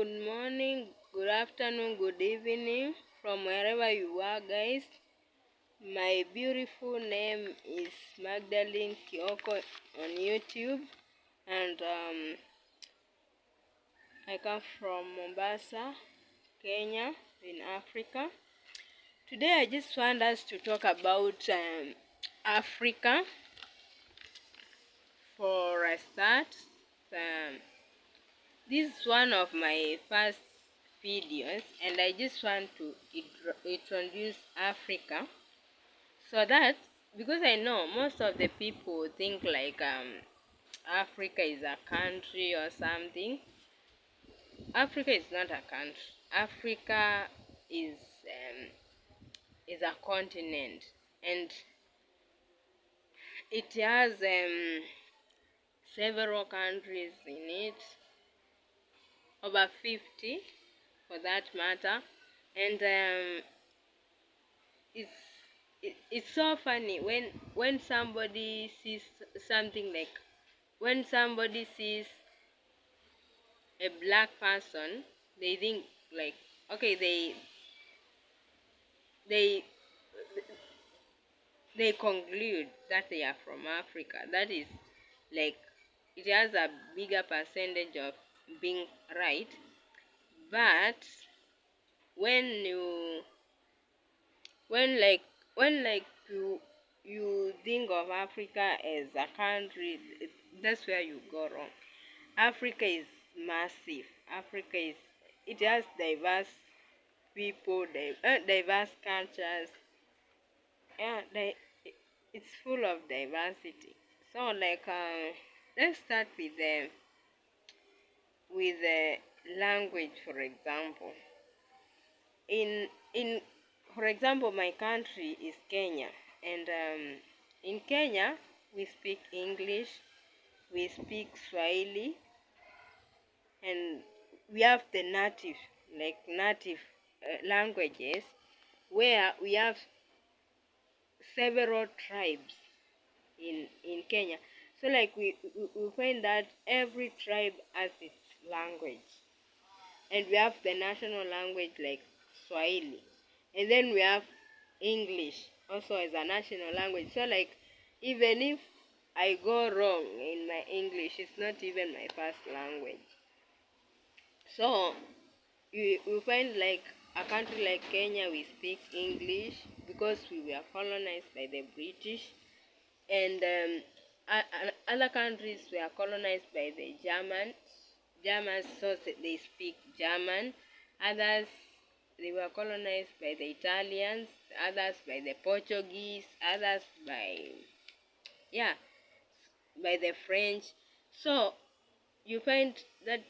good morning, good afternoon, good evening from wherever you are, guys. My beautiful name is Magdalene Kioko on YouTube, and I come from Mombasa, Kenya, in Africa. Today, I just want us to talk about Africa for a start. Um, This is one of my first videos, and I just want to introduce Africa so that, because I know most of the people think like Africa is a country or something. Africa is not a country. Africa is a continent, and it has several countries in it, over 50 for that matter. And it's it's so funny when somebody sees something, like when somebody sees a black person, they think like, okay, they they conclude that they are from Africa. That is like, it has a bigger percentage of being right. But when you when like when you think of Africa as a country, that's where you go wrong. Africa is massive. Africa is, it has diverse people, diverse cultures. Yeah, it's full of diversity. So like let's start with the language, for example. In For example, my country is Kenya, and in Kenya we speak English, we speak Swahili, and we have the native languages, where we have several tribes in Kenya. So like we find that every tribe has its language, and we have the national language like Swahili, and then we have English also as a national language. So like, even if I go wrong in my English, it's not even my first language. So you find like a country like Kenya, we speak English because we were colonized by the British, and other countries were colonized by the Germans, so they speak German. Others, they were colonized by the Italians, others by the Portuguese, others yeah by the French. So you find that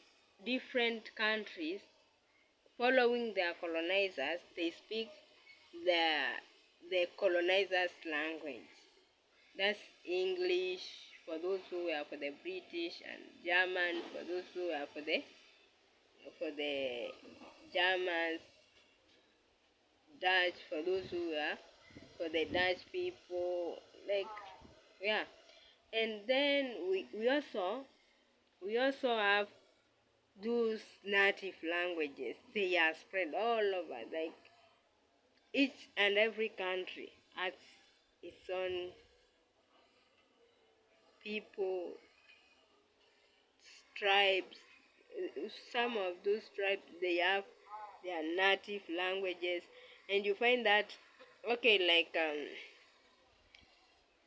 different countries, following their colonizers, they speak the colonizers' language. That's English for those who were for the British, and German for those who were for the Germans, Dutch for those who were for the Dutch people. Like, yeah. And then we also have those native languages. They are spread all over. Like, each and every country has its own people, tribes. Some of those tribes, they have their native languages, and you find that, okay, like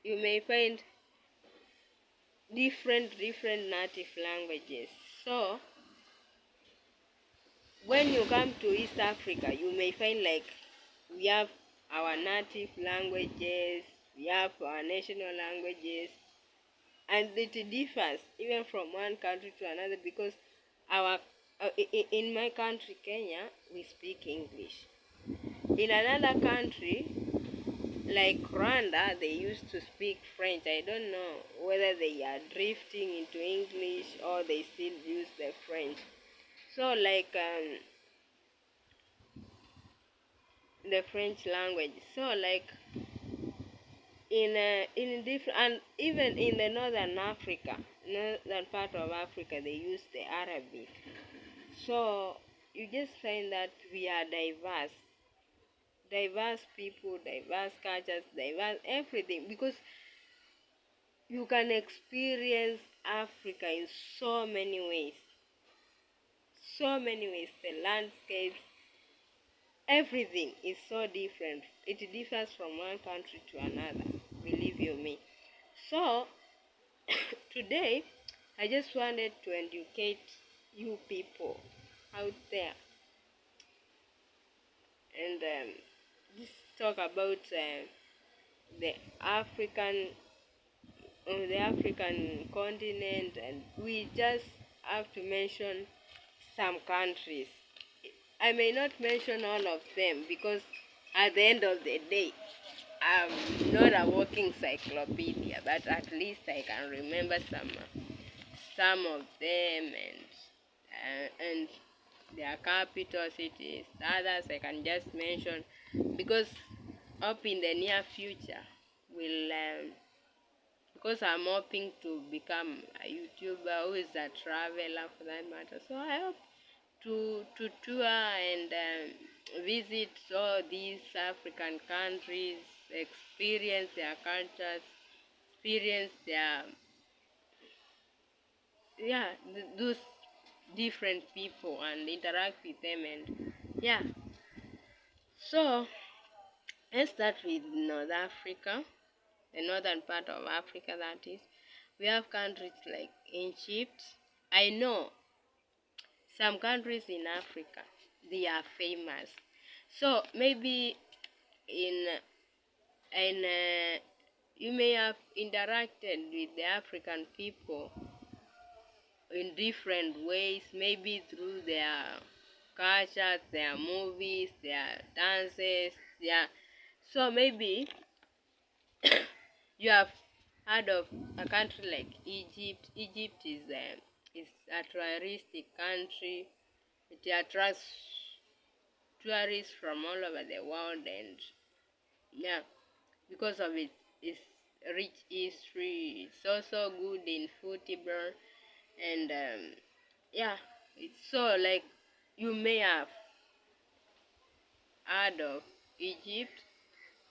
you may find different native languages. So when you come to East Africa, you may find like we have our native languages, we have our national languages, and it differs even from one country to another, because our in my country, Kenya, we speak English. In another country like Rwanda, they used to speak French. I don't know whether they are drifting into English or they still use the French. So like the French language. So like in different, and even in the northern part of Africa, they use the Arabic. So you just find that we are diverse people, diverse cultures, diverse everything, because you can experience Africa in so many ways. So many ways. The landscapes, everything is so different. It differs from one country to another, believe you me. So today I just wanted to educate you people out there and just talk about the African the African continent, and we just have to mention some countries. I may not mention all of them because at the end of the day, I'm not a walking encyclopedia, but at least I can remember some of them and their capital cities. The others I can just mention because up in the near future will because I'm hoping to become a YouTuber who is a traveler for that matter. So I hope to tour and visit all these African countries, experience their cultures, experience their those different people and interact with them, and yeah. So let's start with North Africa, the northern part of Africa that is. We have countries like Egypt. I know some countries in Africa, they are famous. So maybe in you may have interacted with the African people in different ways, maybe through their culture, their movies, their dances, yeah. So maybe you have heard of a country like Egypt. Egypt is a touristic country. It attracts tourists from all over the world, and yeah, because of its rich history, it's also good in football, and yeah, it's so like you may have heard of Egypt.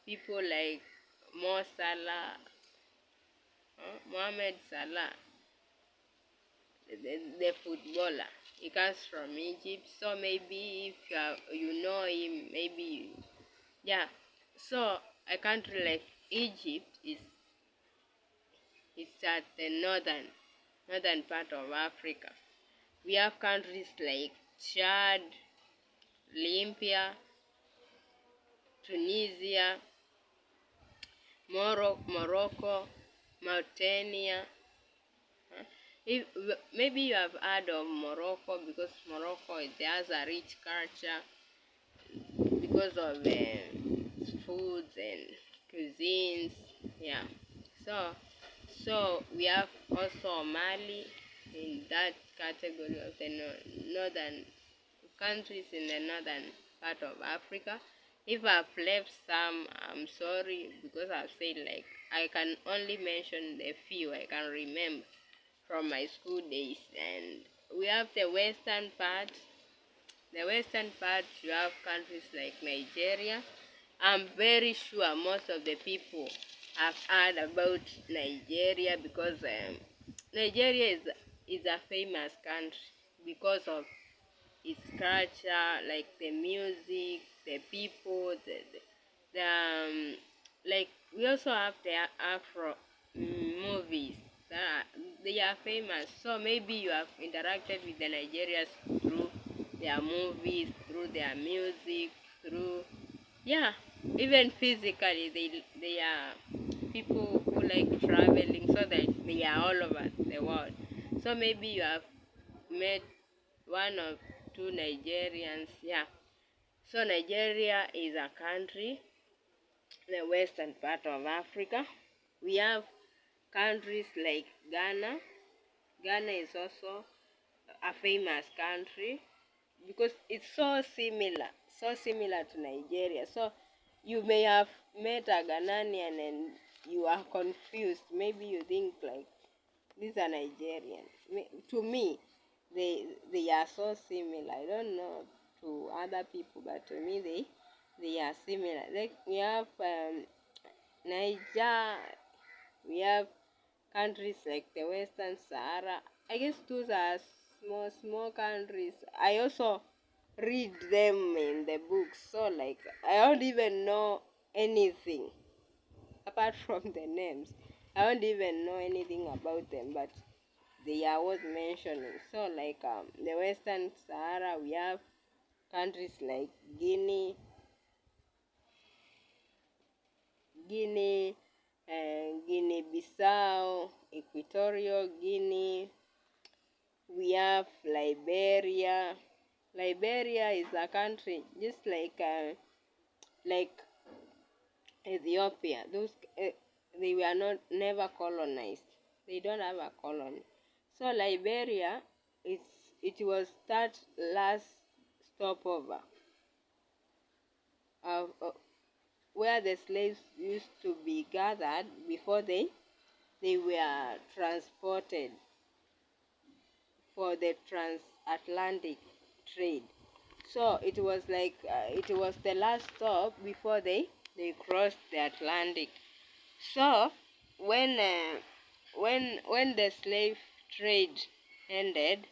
People like Mo Salah, Mohamed Salah, the footballer. He comes from Egypt, so maybe if you know him, maybe yeah. So a country like Egypt is at the northern part of Africa. We have countries like Chad, Libya, Tunisia, Morocco, Mauritania. If, maybe you have heard of Morocco because Morocco it has a rich culture because of foods and cuisines. Yeah. So so we have also Mali in that category of the northern countries in the northern part of Africa. If I've left some, I'm sorry because I've said like I can only mention the few I can remember from my school days. And we have the western part. The western part, you have countries like Nigeria. I'm very sure most of the people have heard about Nigeria because Nigeria is a famous country because of its culture, like the music, the people, like we also have the Afro movies that they are famous. So maybe you have interacted with the Nigerians through their movies, through their music, through yeah, even physically they are people who like traveling, so that they are all over the world. So maybe you have met one or two Nigerians, yeah. So Nigeria is a country, the western part of Africa. We have countries like Ghana. Ghana is also a famous country because it's so similar to Nigeria. So you may have met a Ghanaian and you are confused. Maybe you think like these are Nigerians. To me, they are so similar. I don't know to other people, but to me they are similar. Like we have Niger, we have countries like the Western Sahara. I guess those are small countries. I also read them in the books, so like I don't even know anything apart from the names. I don't even know anything about them, but they are worth mentioning. So like the Western Sahara, we have countries like Guinea, Guinea-Bissau, Equatorial Guinea. We have Liberia. Liberia is a country just like Ethiopia. Those they were not never colonized. They don't have a colony. So Liberia, it was that last stopover of where the slaves used to be gathered before they were transported for the transatlantic trade. So it was like it was the last stop before they crossed the Atlantic. So when the slave trade ended,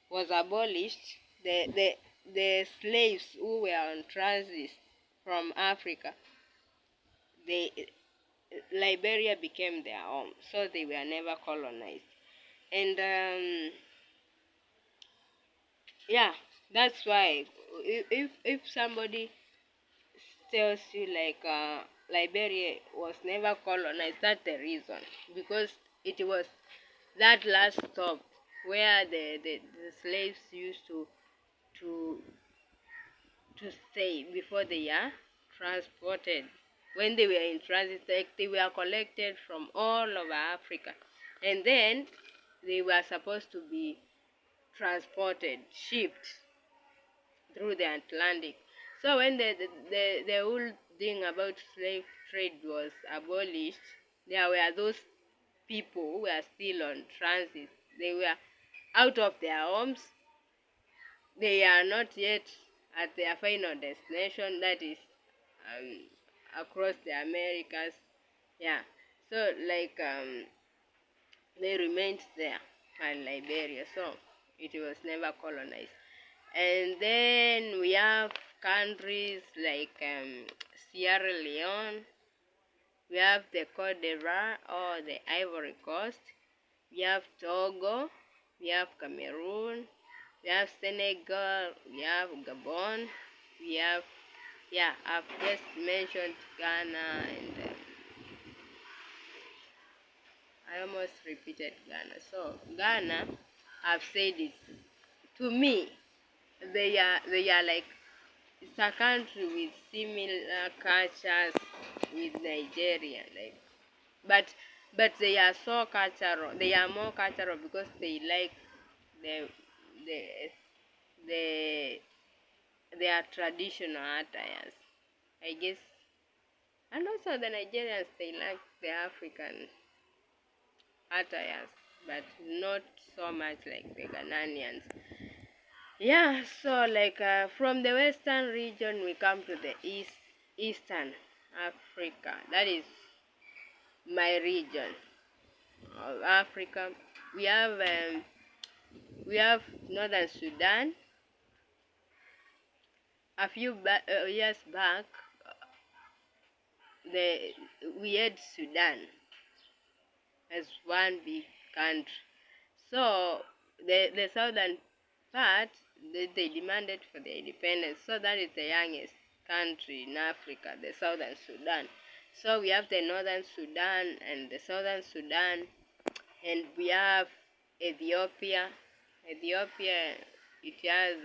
was abolished, the slaves who were on transit from Africa, they Liberia became their home, so they were never colonized. And yeah, that's why if somebody tells you like Liberia was never colonized, that's the reason, because it was that last stop where the slaves used to to stay before they are transported. When they were in transit, like they were collected from all over Africa, and then they were supposed to be transported, shipped through the Atlantic. So when the whole thing about slave trade was abolished, there were those people who were still on transit. They were out of their homes. They are not yet at their final destination, that is across the Americas. Yeah. So like they remained there in Liberia. So it was never colonized. And then we have countries like Sierra Leone, we have the Cote d'Ivoire or the Ivory Coast, we have Togo, we have Cameroon, we have Senegal, we have Gabon, we have, yeah, I've just mentioned Ghana, and I almost repeated Ghana. So Ghana, I've said it. To me, they are like, it's a country with similar cultures with Nigeria, like, but they are so cultural. They are more cultural because they like the the the their traditional attires, I guess. And also the Nigerians, they like the African attires, but not so much like the Ghanaians. Yeah, so like from the western region we come to the eastern Africa. That is my region of Africa. We have um, we have northern Sudan. A few years back, the we had Sudan as one big country. So the southern part, they demanded for their independence. So that is the youngest country in Africa, the southern Sudan. So we have the northern Sudan and the southern Sudan, and we have Ethiopia. Ethiopia, it has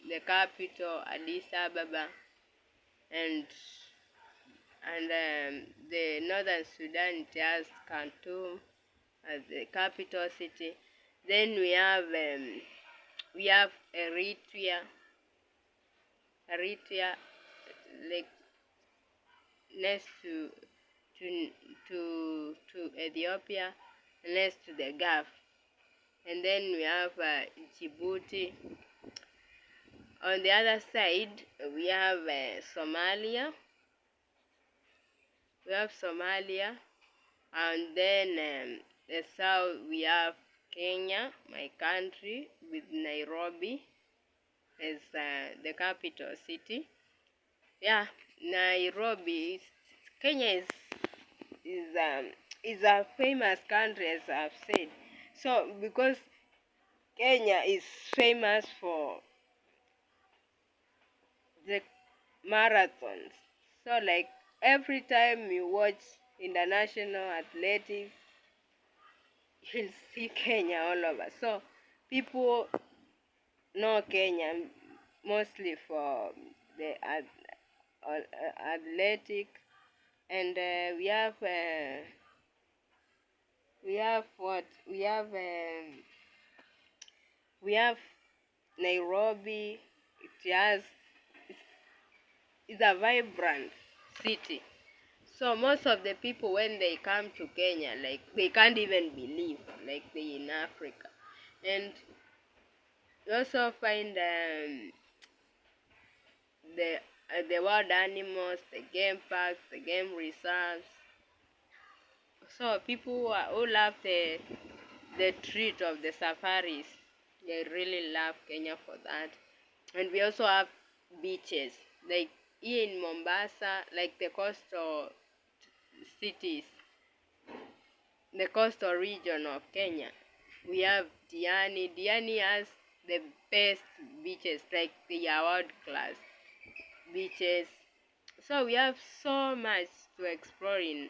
the capital Addis Ababa, and the northern Sudan, it has Khartoum as the capital city. Then we have Eritrea, like next to to Ethiopia, next to the Gulf. and then we have Djibouti. On the other side, we have Somalia. We have Somalia, and then the south we have Kenya, my country, with Nairobi as the capital city. Yeah, Nairobi. Kenya is is a famous country, as I've said. So because Kenya is famous for the marathons, so like every time you watch international athletics, you'll see Kenya all over. So people know Kenya mostly for the athletic, and we have what we have Nairobi. It has it's a vibrant city. So most of the people when they come to Kenya, like they can't even believe like they in Africa, and you also find the wild animals, the game parks, the game reserves. So people who love the treat of the safaris, they really love Kenya for that. And we also have beaches, like here in Mombasa, like the coastal cities, the coastal region of Kenya. We have Diani. Diani has the best beaches, like the world class beaches. So we have so much to explore in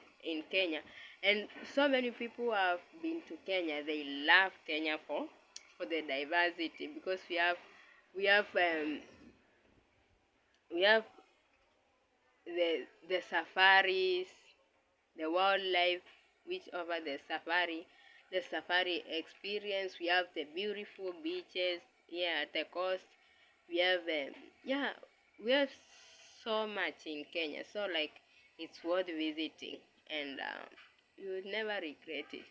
Kenya. And so many people have been to Kenya. They love Kenya for the diversity, because we have we have the safaris, the wildlife which over the safari experience. We have the beautiful beaches here at the coast. We have yeah, we have so much in Kenya. So like it's worth visiting, and you would never regret it.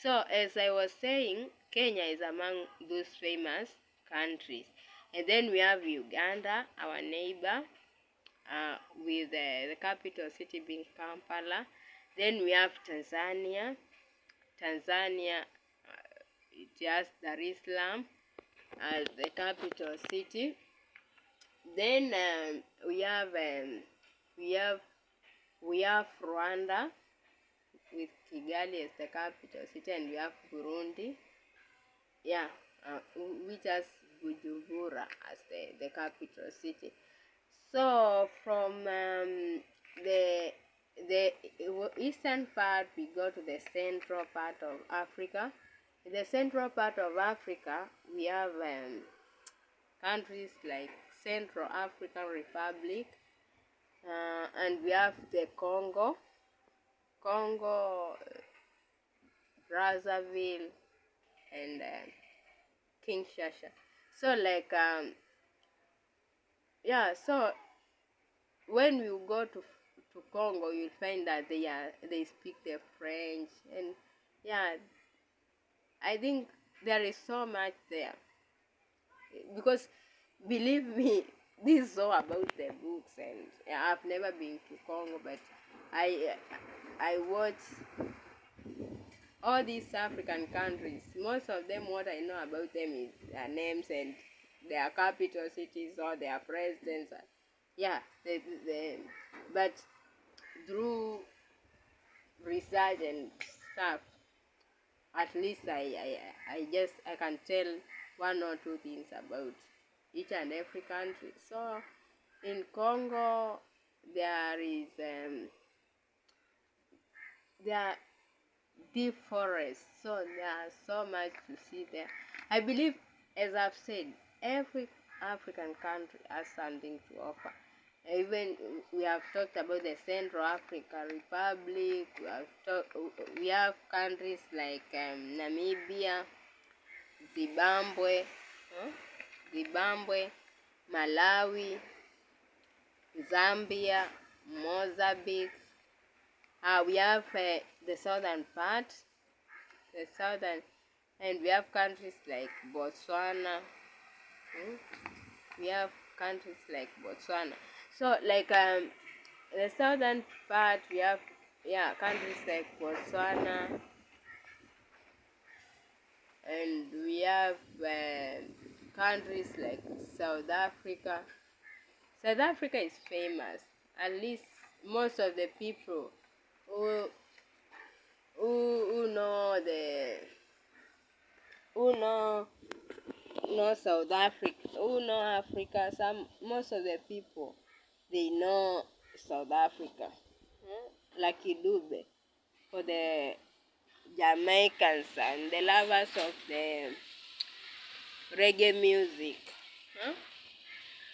So as I was saying, Kenya is among those famous countries. And then we have Uganda, our neighbor, with the capital city being Kampala. Then we have Tanzania. Tanzania, it has Dar es Salaam as the capital city. Then we have Rwanda with Kigali as the capital city, and we have Burundi. Yeah, which has Bujumbura as the capital city. So from the eastern part, we go to the central part of Africa. In the central part of Africa, we have countries like Central African Republic, and we have the Congo, Brazzaville, and Kinshasa. So like yeah, so when you go to Congo, you'll find that they speak the French, and yeah, I think there is so much there, because believe me, this is all about the books, and I've never been to Congo, but I watch all these African countries. Most of them, what I know about them is their names and their capital cities or their presidents. Yeah, but through research and stuff, at least I can tell one or two things about each and every country. So in Congo, there is there are deep forests, so there is so much to see there. I believe, as I've said, every African country has something to offer. Even we have talked about the Central African Republic. We have countries like Namibia, Zimbabwe, Malawi, Zambia, Mozambique. We have the southern part, the southern And we have countries like Botswana. Hmm? We have countries like Botswana. So like the southern part we have countries like Botswana, and we have countries like South Africa. South Africa is famous. At least most of the people who who know the who know South Africa, who know Africa. Most of the people they know South Africa. Lucky Dube for the Jamaicans and the lovers of the reggae music. Huh?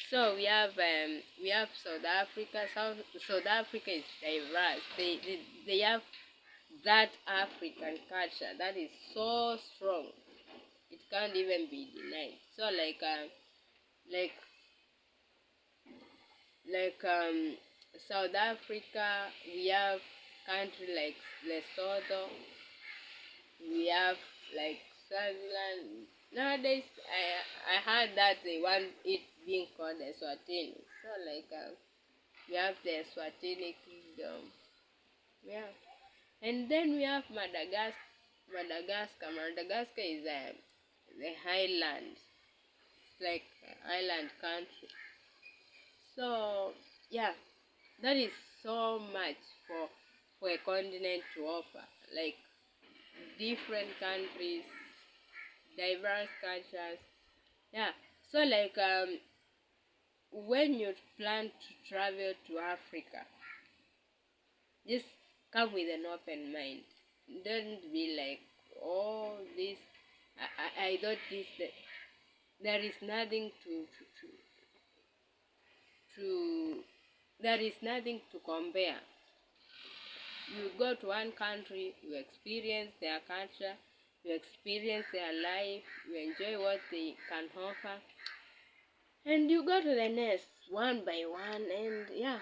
So we have South Africa. South Africa is diverse. They have that African culture that is so strong. It can't even be denied. So like South Africa, we have country like Lesotho, we have like Swaziland. Nowadays, I heard that they want it being called Eswatini. So we have the Eswatini kingdom, yeah, and then we have Madagascar. Madagascar is the highland, like island country. So yeah, that is so much for a continent to offer. Like different countries, diverse cultures. Yeah. So when you plan to travel to Africa, just come with an open mind. Don't be like, oh, this. I thought this. That there is nothing to there is nothing to compare. You go to one country, you experience their culture, you experience their life, you enjoy what they can offer, and you go to the next one by one. And yeah,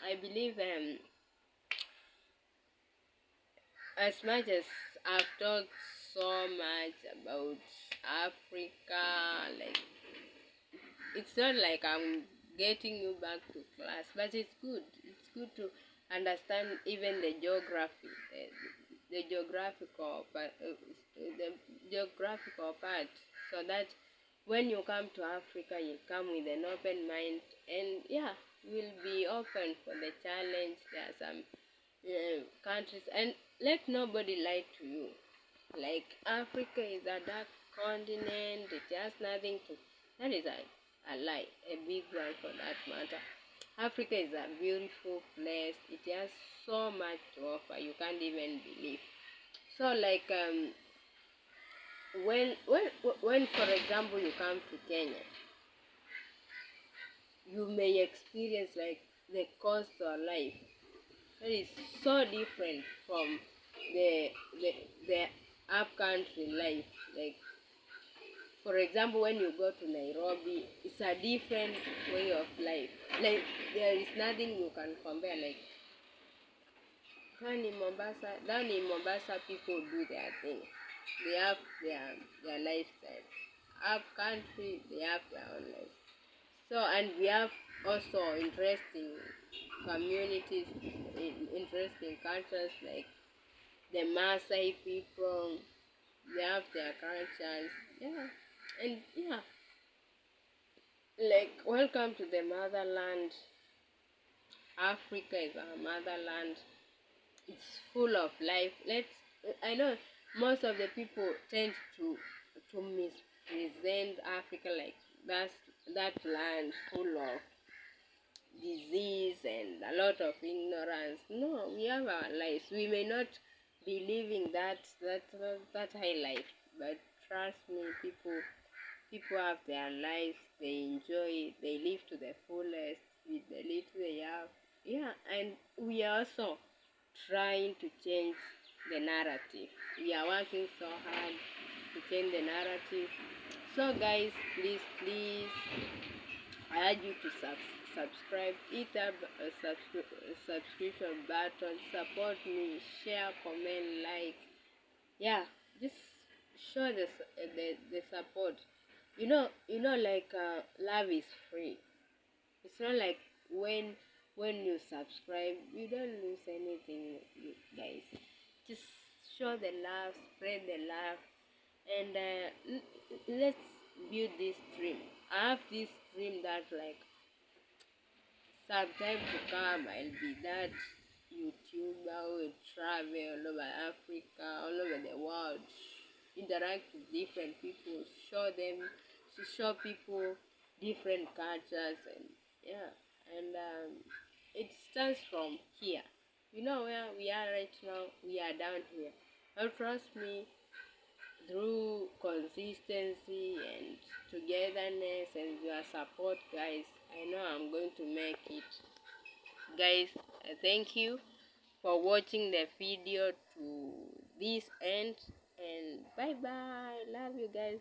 I believe as much as I've talked so much about Africa, like it's not like I'm getting you back to class, but it's good. It's good to understand even the geographical part, so that when you come to Africa, you come with an open mind, and yeah, you'll be open for the challenge. There are some countries, and let nobody lie to you. Like Africa is a dark continent. It has nothing to. That is a lie, a big one for that matter. Africa is a beautiful place. It has so much to offer. You can't even believe. So when for example you come to Kenya, you may experience like the cost of life that is so different from the the the up country life. Like for example, when you go to Nairobi, it's a different way of life. Like there is nothing you can compare. Like down in Mombasa, people do their thing. They have their lifestyle. Up country, they have their own life. So, and we have also interesting communities, interesting cultures like the Maasai people. They have their cultures, yeah, and yeah, like welcome to the motherland. Africa is our motherland. It's full of life. I know most of the people tend to mispresent Africa like that's that land full of disease and a lot of ignorance. No, we have our lives. We may not be living that high life, but trust me, people have their lives. They enjoy it. They live to the fullest with the little they have. Yeah, and we are also trying to change the narrative. We are working so hard to change the narrative. So guys, please, I urge you to subscribe, hit that subscription button, support me, share, comment, like, yeah, just show the support. Like love is free. It's not like when you subscribe, you don't lose anything, you guys. Just show the love, spread the love, and let's build this dream. I have this dream that like sometime to come I'll be that YouTuber who will travel all over Africa, all over the world, interact with different people, show people different cultures, and yeah, and it starts from here. You know where we are right now? We are down here. Now trust me, through consistency and togetherness and your support, guys, I know I'm going to make it. Guys, thank you for watching the video to this end, and bye bye. Love you guys.